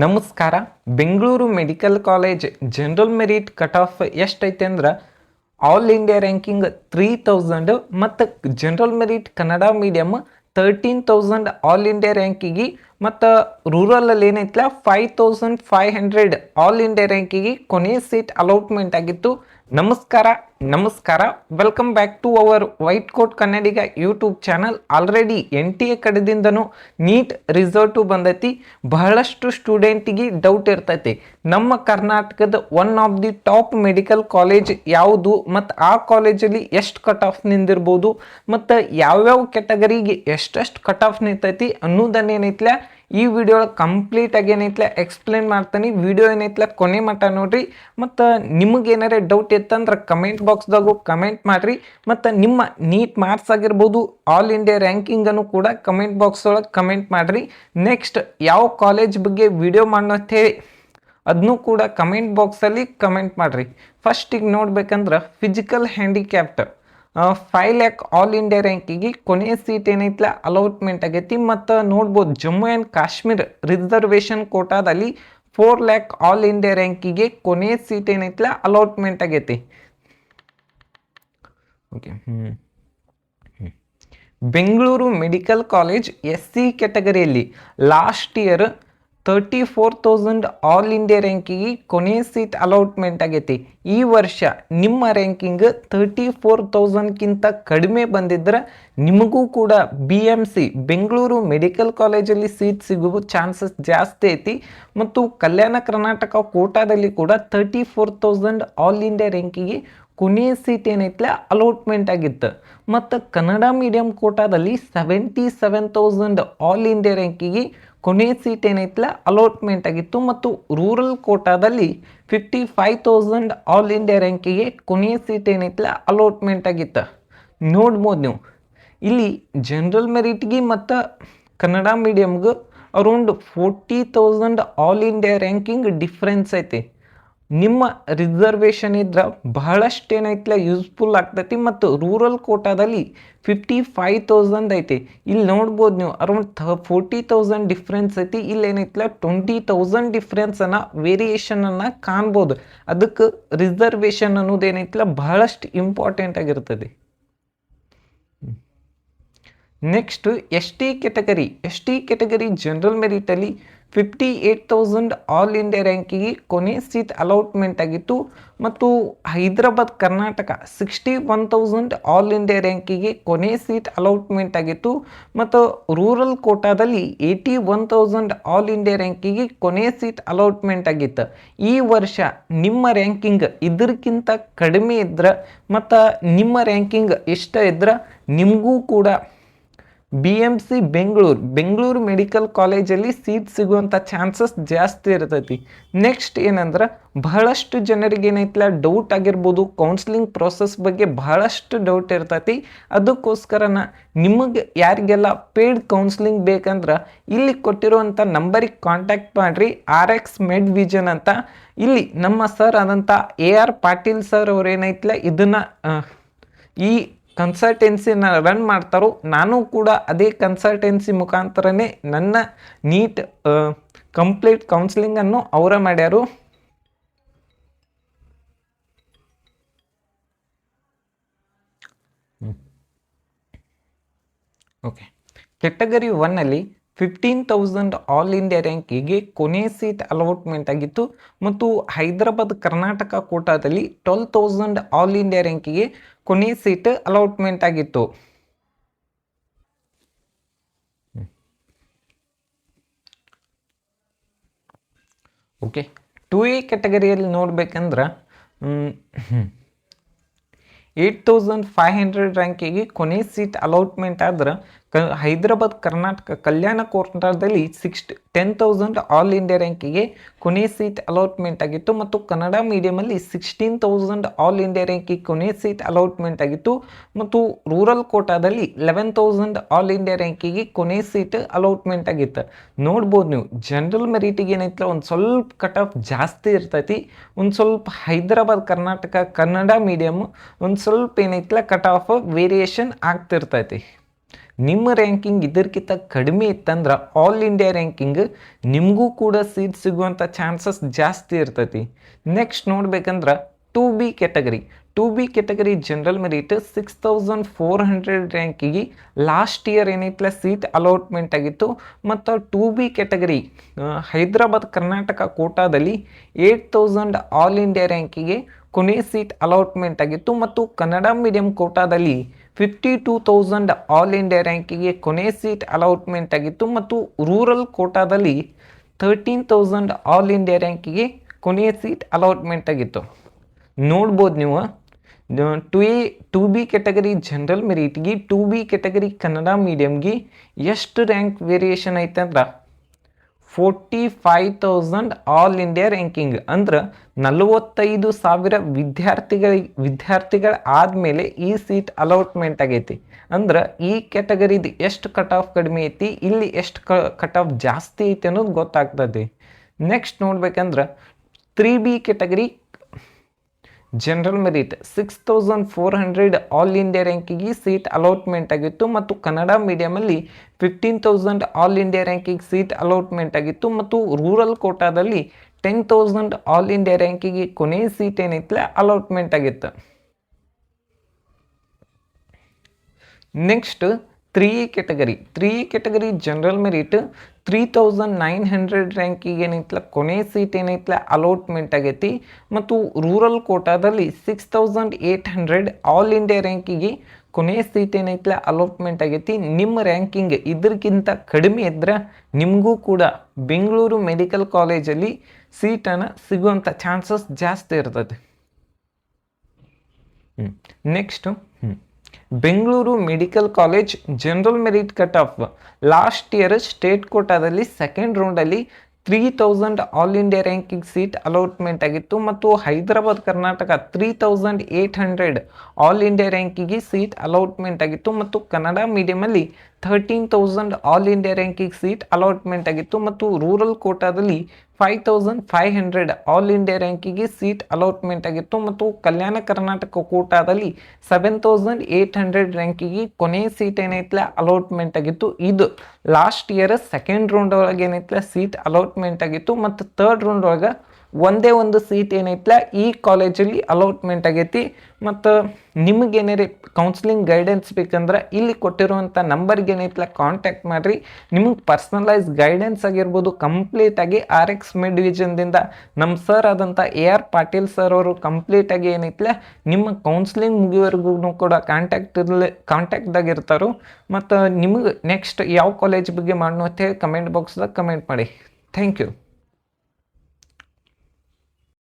ನಮಸ್ಕಾರ. Bengaluru medical college general merit cut off ಎಷ್ಟೈತೆ ಅಂದ್ರೆ ಆಲ್ ಇಂಡಿಯಾ ರ್ಯಾಂಕಿಂಗ್ 3000 ಮತ್ತು general merit Kannada medium 13,000 all India ರ್ಯಾಂಕಿಗೆ ಮತ್ತು ರೂರಲಲ್ಲಿ ಏನೈತಲ್ಲ 5,500 ಆಲ್ ಇಂಡಿಯಾ ರ್ಯಾಂಕಿಗೆ ಕೊನೆಯ ಸೀಟ್ ಅಲಾಟ್ಮೆಂಟ್ ಆಗಿತ್ತು. ನಮಸ್ಕಾರ, welcome back to our white coat Kannadiga YouTube channel. Already NTA ಕಡೆದಿಂದನೂ ನೀಟ್ ರಿಸಲ್ಟು ಬಂದೈತಿ. ಬಹಳಷ್ಟು ಸ್ಟೂಡೆಂಟಿಗೆ ಡೌಟ್ ಇರ್ತೈತಿ, ನಮ್ಮ ಕರ್ನಾಟಕದ one of the top medical college ಯಾವುದು ಮತ್ತು ಆ ಕಾಲೇಜಲ್ಲಿ ಎಷ್ಟು ಕಟ್ ಆಫ್ ನಿಂದಿರ್ಬೋದು ಮತ್ತು ಯಾವ್ಯಾವ ಕೆಟಗರಿಗೆ ಎಷ್ಟೆಷ್ಟು ಕಟ್ ಆಫ್ ನಿಂತೈತಿ ಅನ್ನೋದನ್ನೇನೈತ್ಲ ಈ ವಿಡಿಯೋ ಕಂಪ್ಲೀಟಾಗಿ ಏನೈತ್ಲ ಎಕ್ಸ್ಪ್ಲೇನ್ ಮಾಡ್ತಾನೆ. ವಿಡಿಯೋ ಏನೈತ್ಲ ಕೊನೆ ಮಟ್ಟ ನೋಡ್ರಿ. ಮತ್ತು ನಿಮಗೇನಾರೇ ಡೌಟ್ ಇತ್ತಂದ್ರೆ ಕಮೆಂಟ್ ಬಾಕ್ಸ್ದಾಗೂ ಕಮೆಂಟ್ ಮಾಡಿರಿ. ಮತ್ತು ನಿಮ್ಮ ನೀಟ್ ಮಾರ್ಕ್ಸ್ ಆಗಿರ್ಬೋದು, ಆಲ್ ಇಂಡಿಯಾ ರ್ಯಾಂಕಿಂಗನ್ನು ಕೂಡ ಕಮೆಂಟ್ ಬಾಕ್ಸ್ ಒಳಗೆ ಕಮೆಂಟ್ ಮಾಡಿರಿ. ನೆಕ್ಸ್ಟ್ ಯಾವ ಕಾಲೇಜ್ ಬಗ್ಗೆ ವಿಡಿಯೋ ಹೇಳಿ ಅದನ್ನೂ ಕೂಡ ಕಮೆಂಟ್ ಬಾಕ್ಸಲ್ಲಿ ಕಮೆಂಟ್ ಮಾಡಿರಿ. ಫಸ್ಟಿಗೆ ನೋಡ್ಬೇಕಂದ್ರೆ physical handicapped 5 lakh all India ರ್ಯಾಂಕಿಗೆ ಕೊನೆಯ ಸೀಟ್ ಏನೈತ್ಲ ಅಲಾಟ್ಮೆಂಟ್ ಆಗೈತಿ. ಮತ್ತು ನೋಡ್ಬೋದು ಜಮ್ಮು ಆ್ಯಂಡ್ ಕಾಶ್ಮೀರ್ ರಿಸರ್ವೇಷನ್ ಕೋಟಾದಲ್ಲಿ 4 lakh ಆಲ್ ಇಂಡಿಯಾ ರ್ಯಾಂಕಿಗೆ ಕೊನೆಯ ಸೀಟ್ ಏನೈತ್ಲ ಅಲಾಟ್ಮೆಂಟ್ ಆಗೈತಿ. Okay Bengaluru medical college SC ಕೆಟಗರಿಯಲ್ಲಿ ಲಾಸ್ಟ್ ಇಯರ್ 34,000 ಆಲ್ ಇಂಡಿಯಾ ರ್ಯಾಂಕಿಗೆ ಕೊನೆಯ ಸೀಟ್ ಅಲಾಟ್ಮೆಂಟ್ ಆಗೈತಿ. ಈ ವರ್ಷ ನಿಮ್ಮ ರ್ಯಾಂಕಿಂಗ್ 34,000ಕ್ಕಿಂತ ಕಡಿಮೆ ಬಂದಿದ್ರೆ ನಿಮಗೂ ಕೂಡ BMC ಬೆಂಗಳೂರು ಮೆಡಿಕಲ್ ಕಾಲೇಜಲ್ಲಿ ಸೀಟ್ ಸಿಗುವ ಚಾನ್ಸಸ್ ಜಾಸ್ತಿ ಐತಿ. ಮತ್ತು ಕಲ್ಯಾಣ ಕರ್ನಾಟಕ ಕೋಟಾದಲ್ಲಿ ಕೂಡ 34,000 ಆಲ್ ಇಂಡಿಯಾ ರ್ಯಾಂಕಿಗೆ ಕೊನೆಯ ಸೀಟ್ ಏನೈತ್ಲ ಅಲಾಟ್ಮೆಂಟ್ ಆಗಿತ್ತು. ಮತ್ತು ಕನ್ನಡ ಮೀಡಿಯಂ ಕೋಟಾದಲ್ಲಿ 77,000 ಆಲ್ ಇಂಡಿಯಾ ರ್ಯಾಂಕಿಗೆ ಕೊನೆಯ ಸೀಟ್ ಏನೈತ್ಲ ಅಲಾಟ್ಮೆಂಟ್ ಆಗಿತ್ತು. ಮತ್ತು ರೂರಲ್ ಕೋಟಾದಲ್ಲಿ 55,000 ಆಲ್ ಇಂಡಿಯಾ ರ್ಯಾಂಕಿಗೆ ಕೊನೆಯ ಸೀಟ್ ಏನೈತ್ಲ ಅಲಾಟ್ಮೆಂಟ್ ಆಗಿತ್ತು. ನೋಡ್ಬೋದು ನೀವು ಇಲ್ಲಿ ಜನರಲ್ ಮೆರಿಟ್ಗೆ ಮತ್ತು ಕನ್ನಡ ಮೀಡಿಯಮ್ಗೆ around 40,000 all India ranking difference ಐತಿ. ನಿಮ್ಮ ರಿಸರ್ವೇಷನ್ ಇದ್ರೆ ಬಹಳಷ್ಟು ಏನೈತ್ಲ ಯೂಸ್ಫುಲ್ ಆಗ್ತೈತಿ. ಮತ್ತು ರೂರಲ್ ಕೋಟಾದಲ್ಲಿ 55,000 ಐತಿ. ಇಲ್ಲಿ ನೋಡ್ಬೋದು ನೀವು ಅರೌಂಡ್ 40,000 ಡಿಫ್ರೆನ್ಸ್ ಐತಿ. ಇಲ್ಲಿ ಏನೈತ್ಲ 20,000 ಡಿಫ್ರೆನ್ಸನ್ನು ವೇರಿಯೇಷನನ್ನು ಕಾಣ್ಬೋದು. ಅದಕ್ಕೆ ರಿಸರ್ವೇಷನ್ ಅನ್ನೋದೇನೈತ್ಲ ಬಹಳಷ್ಟು ಇಂಪಾರ್ಟೆಂಟ್ ಆಗಿರ್ತದೆ. ನೆಕ್ಸ್ಟ್ ST ಕೆಟಗರಿ ಜನರಲ್ ಮೆರಿಟಲ್ಲಿ 58,000 ಆಲ್ ಇಂಡಿಯಾ ರ್ಯಾಂಕಿಗೆ ಕೊನೆ ಸೀಟ್ ಅಲಾಟ್ಮೆಂಟ್ ಆಗಿತ್ತು. ಮತ್ತು ಹೈದರಾಬಾದ್ ಕರ್ನಾಟಕ 61,000 ಆಲ್ ಇಂಡಿಯಾ ರ್ಯಾಂಕಿಗೆ ಕೊನೆ ಸೀಟ್ ಅಲಾಟ್ಮೆಂಟ್ ಆಗಿತ್ತು. ಮತ್ತು ರೂರಲ್ ಕೋಟಾದಲ್ಲಿ 81,000 ಆಲ್ ಇಂಡಿಯಾ ರ್ಯಾಂಕಿಗೆ ಕೊನೆ ಸೀಟ್ ಅಲಾಟ್ಮೆಂಟ್ ಆಗಿತ್ತು. ಈ ವರ್ಷ ನಿಮ್ಮ ರ್ಯಾಂಕಿಂಗ್ ಇದಕ್ಕಿಂತ ಕಡಿಮೆ ಇದ್ರೆ ಮತ್ತು ನಿಮ್ಮ ರ್ಯಾಂಕಿಂಗ್ ಇಷ್ಟ ಇದ್ರೆ ನಿಮಗೂ ಕೂಡ BMC ಬೆಂಗಳೂರು ಮೆಡಿಕಲ್ ಕಾಲೇಜಲ್ಲಿ ಸೀಟ್ ಸಿಗುವಂಥ ಚಾನ್ಸಸ್ ಜಾಸ್ತಿ ಇರ್ತೈತಿ. ನೆಕ್ಸ್ಟ್ ಏನಂದ್ರೆ ಬಹಳಷ್ಟು ಜನರಿಗೆ ಏನೈತ್ಲ ಡೌಟ್ ಆಗಿರ್ಬೋದು, ಕೌನ್ಸ್ಲಿಂಗ್ ಪ್ರೋಸೆಸ್ ಬಗ್ಗೆ ಬಹಳಷ್ಟು ಡೌಟ್ ಇರ್ತೈತಿ. ಅದಕ್ಕೋಸ್ಕರನ ನಿಮಗೆ ಯಾರಿಗೆಲ್ಲ ಪೇಯ್ಡ್ ಕೌನ್ಸ್ಲಿಂಗ್ ಬೇಕಂದ್ರೆ ಇಲ್ಲಿ ಕೊಟ್ಟಿರುವಂಥ ನಂಬರಿಗೆ ಕಾಂಟ್ಯಾಕ್ಟ್ ಮಾಡಿರಿ. RX Med Vision ಅಂತ. ಇಲ್ಲಿ ನಮ್ಮ ಸರ್ ಆದಂಥ AR ಪಾಟೀಲ್ ಸರ್ ಅವ್ರೇನೈತ್ಲ ಇದನ್ನು ಈ ಕನ್ಸಲ್ಟೆನ್ಸಿನ ರನ್ ಮಾಡ್ತಾರೋ. ನಾನು ಕೂಡ ಅದೇ ಕನ್ಸಲ್ಟೆನ್ಸಿ ಮುಖಾಂತರನೇ ನನ್ನ ನೀಟ್ ಕಂಪ್ಲೀಟ್ ಕೌನ್ಸಿಲಿಂಗನ್ನು ಅವರ ಮಾಡ್ಯಾರು. ಓಕೆ, ಕೆಟಗರಿ 1ಅಲ್ಲಿ 15,000 ಆಲ್ ಇಂಡಿಯಾ ರ್ಯಾಂಕಿಗೆ ಕೊನೆ ಸೀಟ್ ಅಲಾಟ್ಮೆಂಟ್ ಆಗಿತ್ತು. ಮತ್ತು ಹೈದರಾಬಾದ್ ಕರ್ನಾಟಕ ಕೋಟಾದಲ್ಲಿ 12,000 ಆಲ್ ಇಂಡಿಯಾ ರ್ಯಾಂಕಿಗೆ ಕೊನೆ ಸೀಟ್ ಅಲಾಟ್ಮೆಂಟ್ ಆಗಿತ್ತು. ಓಕೆ, 2A ಕೆಟಗರಿಯಲ್ಲಿ ನೋಡ್ಬೇಕಂದ್ರೆ 8,500 ರ್ಯಾಂಕಿಗೆ ಕೊನೆ ಸೀಟ್ ಅಲಾಟ್ಮೆಂಟ್ ಆದ್ರೆ ಹೈದರಾಬಾದ್ ಕರ್ನಾಟಕ ಕಲ್ಯಾಣ ಕೋಟಾದಲ್ಲಿ 10,000 ಆಲ್ ಇಂಡಿಯಾ ರ್ಯಾಂಕಿಗೆ ಕೊನೆ ಸೀಟ್ ಅಲಾಟ್ಮೆಂಟ್ ಆಗಿತ್ತು. ಮತ್ತು ಕನ್ನಡ ಮೀಡಿಯಮಲ್ಲಿ 16,000 ಆಲ್ ಇಂಡಿಯಾ ರ್ಯಾಂಕಿಗೆ ಕೊನೆ ಸೀಟ್ ಅಲಾಟ್ಮೆಂಟ್ ಆಗಿತ್ತು. ಮತ್ತು ರೂರಲ್ ಕೋಟಾದಲ್ಲಿ 11,000 ಆಲ್ ಇಂಡಿಯಾ ರ್ಯಾಂಕಿಗೆ ಕೊನೆ ಸೀಟ್ ಅಲಾಟ್ಮೆಂಟ್ ಆಗಿತ್ತು. ನೋಡ್ಬೋದು ನೀವು ಜನರಲ್ ಮೆರಿಟಿಗೆ ಏನೈತಲ್ಲ ಒಂದು ಸ್ವಲ್ಪ ಕಟ್ ಆಫ್ ಜಾಸ್ತಿ ಇರ್ತೈತಿ. ಒಂದು ಸ್ವಲ್ಪ ಹೈದರಾಬಾದ್ ಕರ್ನಾಟಕ ಕನ್ನಡ ಮೀಡಿಯಮ್ ಒಂದು ಸ್ವಲ್ಪ ಏನೈತಲ್ಲ ಕಟ್ ಆಫ್ ವೇರಿಯೇಷನ್ ಆಗ್ತಿರ್ತೈತಿ. ನಿಮ್ಮ ರ್ಯಾಂಕಿಂಗ್ ಇದಕ್ಕಿಂತ ಕಡಿಮೆ ಇತ್ತಂದ್ರೆ ಆಲ್ ಇಂಡಿಯಾ ರ್ಯಾಂಕಿಂಗ್ ನಿಮಗೂ ಕೂಡ ಸೀಟ್ ಸಿಗುವಂಥ ಚಾನ್ಸಸ್ ಜಾಸ್ತಿ ಇರ್ತೈತಿ. ನೆಕ್ಸ್ಟ್ ನೋಡ್ಬೇಕಂದ್ರೆ 2B category. 2B category general merit 6400 ರ್ಯಾಂಕಿಗೆ ಲಾಸ್ಟ್ ಇಯರ್ ಏನೈತಲ್ಲ ಸೀಟ್ ಅಲಾಟ್ಮೆಂಟ್ ಆಗಿತ್ತು. ಮತ್ತು 2B ಕ್ಯಾಟಗರಿ ಹೈದರಾಬಾದ್ ಕರ್ನಾಟಕ ಕೋಟಾದಲ್ಲಿ 8000 ಆಲ್ ಇಂಡಿಯಾ ರ್ಯಾಂಕಿಗೆ ಕೊನೆ ಸೀಟ್ ಅಲಾಟ್ಮೆಂಟ್ ಆಗಿತ್ತು. ಮತ್ತು ಕನ್ನಡ ಮೀಡಿಯಂ ಕೋಟಾದಲ್ಲಿ 52,000 ಆಲ್ ಇಂಡಿಯಾ ರ್ಯಾಂಕಿಗೆ ಕೊನೆ ಸೀಟ್ ಅಲಾಟ್ಮೆಂಟ್ ಆಗಿತ್ತು. ಮತ್ತು ರೂರಲ್ ಕೋಟಾದಲ್ಲಿ 13,000 ಆಲ್ ಇಂಡಿಯಾ ರ್ಯಾಂಕಿಗೆ ಕೊನೆಯ ಸೀಟ್ ಅಲಾಟ್ಮೆಂಟ್ ಆಗಿತ್ತು. ನೋಡ್ಬೋದು ನೀವು 2B ಕ್ಯಾಟಗರಿ ಜನರಲ್ ಮೆರಿಟ್ಗೆ 2B ಕ್ಯಾಟಗರಿ ಕನ್ನಡ ಮೀಡಿಯಮ್ಗೆ ಎಷ್ಟು ರ್ಯಾಂಕ್ ವೇರಿಯೇಷನ್ ಐತೆ ಅಂದ್ರೆ 45,000 ಆಲ್ ಇಂಡಿಯಾ ರ್ಯಾಂಕಿಂಗ್. ಅಂದ್ರೆ 45,000 ವಿದ್ಯಾರ್ಥಿಗಳ ಆದಮೇಲೆ ಈ ಸೀಟ್ ಅಲಾಟ್ಮೆಂಟ್ ಆಗೈತಿ. ಅಂದ್ರೆ ಈ ಕ್ಯಾಟಗರಿದು ಎಷ್ಟು ಕಟ್ ಆಫ್ ಕಡಿಮೆ ಐತಿ, ಇಲ್ಲಿ ಎಷ್ಟು ಕಟ್ ಆಫ್ ಜಾಸ್ತಿ ಐತಿ ಅನ್ನೋದು ಗೊತ್ತಾಗ್ತದೆ. ನೆಕ್ಸ್ಟ್ ನೋಡ್ಬೇಕಂದ್ರೆ 3B category general merit 6400 all India ರ್ಯಾಂಕಿಗೆ ಸೀಟ್ ಅಲಾಟ್ಮೆಂಟ್ ಆಗಿತ್ತು. ಮತ್ತು ಕನ್ನಡ ಮೀಡಿಯಮಲ್ಲಿ 15,000 ಆಲ್ ಇಂಡಿಯಾ ರ್ಯಾಂಕಿಗೆ ಸೀಟ್ ಅಲಾಟ್ಮೆಂಟ್ ಆಗಿತ್ತು. ಮತ್ತು ರೂರಲ್ ಕೋಟಾದಲ್ಲಿ 10,000 ಆಲ್ ಇಂಡಿಯಾ ರ್ಯಾಂಕಿಗೆ ಕೊನೆಯ ಸೀಟ್ ಏನೈತಲ್ಲ ಅಲಾಟ್ಮೆಂಟ್ ಆಗಿತ್ತು. Next 3A category general merit 3900 ರ್ಯಾಂಕಿಗೆ ಏನೈತಲ್ಲ ಕೊನೆ ಸೀಟ್ ಏನೈತಲ್ಲ ಅಲಾಟ್ಮೆಂಟ್ ಆಗೈತಿ. ಮತ್ತು ರೂರಲ್ ಕೋಟಾದಲ್ಲಿ 6800 ಆಲ್ ಇಂಡಿಯಾ ರ್ಯಾಂಕಿಗೆ ಕೊನೆ ಸೀಟ್ ಏನೈತಲ್ಲ ಅಲಾಟ್ಮೆಂಟ್ ಆಗೈತಿ. ನಿಮ್ಮ ರ್ಯಾಂಕಿಂಗ್ ಇದಕ್ಕಿಂತ ಕಡಿಮೆ ಇದ್ರೆ ನಿಮಗೂ ಕೂಡ ಬೆಂಗಳೂರು ಮೆಡಿಕಲ್ ಕಾಲೇಜಲ್ಲಿ ಸೀಟನ್ನು ಸಿಗುವಂಥ ಚಾನ್ಸಸ್ ಜಾಸ್ತಿ ಇರ್ತದೆ. Next Bengaluru medical college general merit cut off last year state ಕೋಟಾದಲ್ಲಿ ಸೆಕೆಂಡ್ ರೌಂಡಲ್ಲಿ 3000 all India ranking seat allotment ಆಗಿತ್ತು. ಮತ್ತು ಹೈದರಾಬಾದ್ ಕರ್ನಾಟಕ 3800 ಆಲ್ ಇಂಡಿಯಾ ರ್ಯಾಂಕಿಗೆ ಸೀಟ್ ಅಲಾಟ್ಮೆಂಟ್ ಆಗಿತ್ತು. ಮತ್ತು ಕನ್ನಡ ಮೀಡಿಯಮಲ್ಲಿ 13,000 all India ranking seat allotment ಆಗಿತ್ತು. ಮತ್ತು ರೂರಲ್ ಕೋಟಾದಲ್ಲಿ 5500 ಆಲ್ ಇಂಡಿಯಾ ರ್ಯಾಂಕಿಗೆ ಸೀಟ್ ಅಲಾಟ್ಮೆಂಟ್ ಆಗಿತ್ತು. ಮತ್ತು ಕಲ್ಯಾಣ ಕರ್ನಾಟಕ ಕೋಟಾದಲ್ಲಿ 7800 ರ್ಯಾಂಕಿಗೆ ಕೊನೆಯ ಸೀಟ್ ಏನೈತಲ್ಲ ಅಲಾಟ್ಮೆಂಟ್ ಆಗಿತ್ತು. ಇದು ಲಾಸ್ಟ್ ಇಯರ್ ಸೆಕೆಂಡ್ ರೌಂಡ್ ಒಳಗೆ ಏನೈತಲ್ಲ ಸೀಟ್ ಅಲಾಟ್ಮೆಂಟ್ ಆಗಿತ್ತು. ಮತ್ತು ಥರ್ಡ್ ರೌಂಡ್ ಒಳಗೆ ಒಂದೇ ಒಂದು ಸೀಟ್ ಏನೈತಲ್ಲ ಈ ಕಾಲೇಜಲ್ಲಿ ಅಲಾಟ್ಮೆಂಟ್ ಆಗೈತಿ. ಮತ್ತು ನಿಮಗೇನಾರ ಕೌನ್ಸಿಲಿಂಗ್ ಗೈಡೆನ್ಸ್ ಬೇಕಂದ್ರೆ ಇಲ್ಲಿ ಕೊಟ್ಟಿರುವಂಥ ನಂಬರ್ಗೆ ಏನೈತಲ್ಲ ಕಾಂಟ್ಯಾಕ್ಟ್ ಮಾಡಿರಿ. ನಿಮಗೆ ಪರ್ಸ್ನಲೈಸ್ ಗೈಡೆನ್ಸ್ ಆಗಿರ್ಬೋದು ಕಂಪ್ಲೀಟಾಗಿ RX ಮೆಡ್ ಡಿವಿಷನ್ದಿಂದ ನಮ್ಮ ಸರ್ ಆದಂಥ AR ಪಾಟೀಲ್ ಸರ್ ಅವರು ಕಂಪ್ಲೀಟಾಗಿ ಏನೈತಲ್ಲ ನಿಮ್ಮ ಕೌನ್ಸಿಲಿಂಗ್ ಮುಗಿಯೋವರೆಗೂ ಕೂಡ ಕಾಂಟ್ಯಾಕ್ಟ್ದಾಗ ಇರ್ತಾರೋ. ಮತ್ತು ನಿಮಗೆ ನೆಕ್ಸ್ಟ್ ಯಾವ ಕಾಲೇಜ್ ಬಗ್ಗೆ ಮಾಡೋಣ ಅಂತ ಹೇಳಿ ಕಮೆಂಟ್ ಬಾಕ್ಸ್ದಾಗ ಕಮೆಂಟ್ ಮಾಡಿ. Thank you.